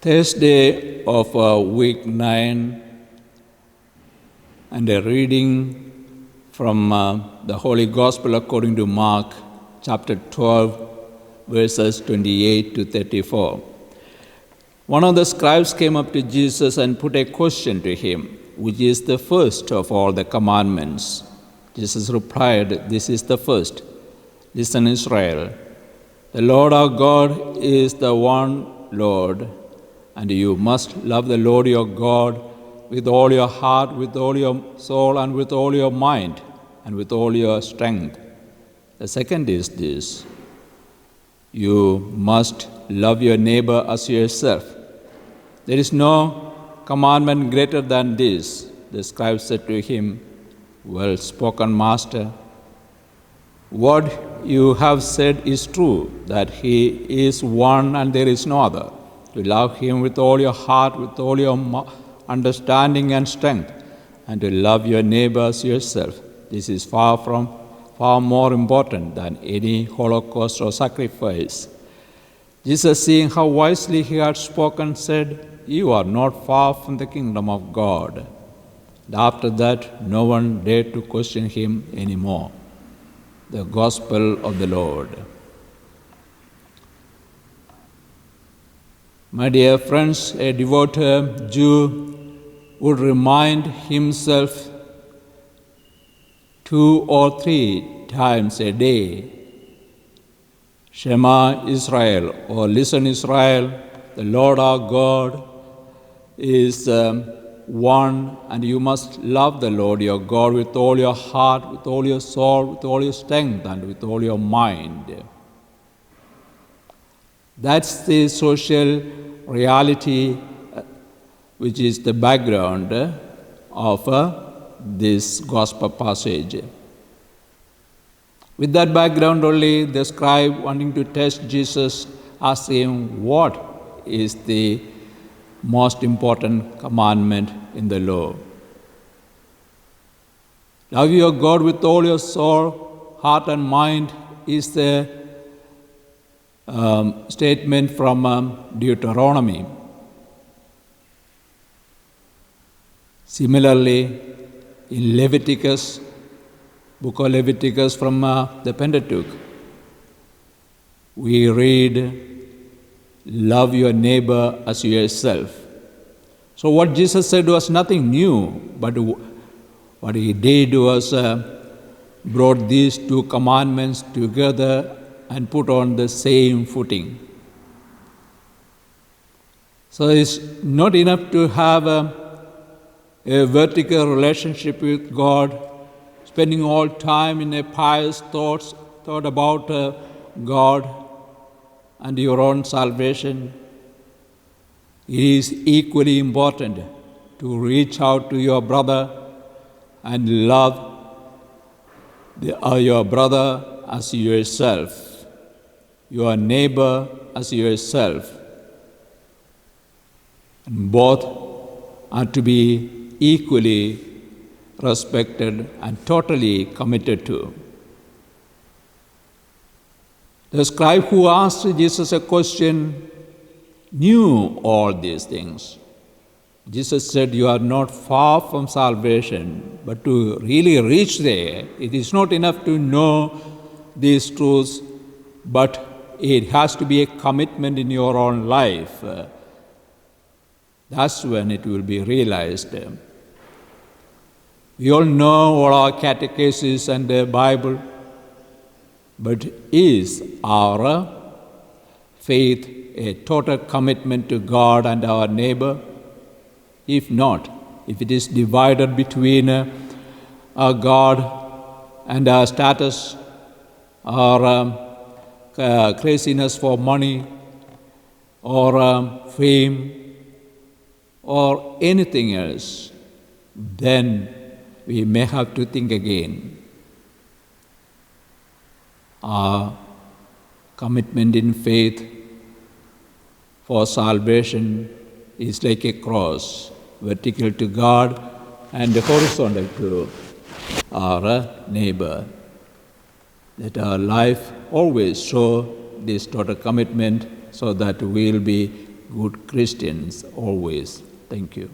Thursday of week 9, and a reading from the Holy Gospel according to Mark, chapter 12, verses 28 to 34. One of the scribes came up to Jesus and put a question to him, which is the first of all the commandments? Jesus replied, "This is the first. Listen, Israel. The Lord our God is the one Lord, and you must love the Lord your God with all your heart, with all your soul, and with all your mind, and with all your strength. The second is this: you must love your neighbor as yourself. There is no commandment greater than this." The scribe said to him, "Well spoken, Master. What you have said is true, that He is one and there is no other. To love Him with all your heart, with all your understanding and strength, and to love your neighbor as yourself. This is far more important than any holocaust or sacrifice." Jesus, seeing how wisely he had spoken, said, "You are not far from the kingdom of God." And after that, no one dared to question him anymore. The Gospel of the Lord. My dear friends, a devout Jew would remind himself 2 or 3 times a day, "Shema Israel," or "Listen Israel, the Lord our God is one, and you must love the Lord your God with all your heart, with all your soul, with all your strength, and with all your mind." That's the social reality which is the background of this gospel passage. With that background only, the scribe, wanting to test Jesus, asked him, what is the most important commandment in the law? Love your God with all your soul, heart and mind is the statement from Deuteronomy. Similarly, in Leviticus, book of Leviticus from the Pentateuch, we read, "Love your neighbor as yourself." So what Jesus said was nothing new, but what he did was brought these 2 commandments together and put on the same footing. So it's not enough to have a vertical relationship with God, spending all time in a pious thought about God and your own salvation. It is equally important to reach out to your brother and love your brother as yourself, your neighbor as yourself. And both are to be equally respected and totally committed to. The scribe who asked Jesus a question knew all these things. Jesus said, "You are not far from salvation," but to really reach there, it is not enough to know these truths, but it has to be a commitment in your own life. That's when it will be realized. We all know all our catechesis and the Bible, but is our faith a total commitment to God and our neighbor? If not, if it is divided between our God and our status, our craziness for money, or fame, or anything else, then we may have to think again. Our commitment in faith for salvation is like a cross, vertical to God and horizontal to our neighbor. Let our life always show this total commitment so that we'll be good Christians always. Thank you.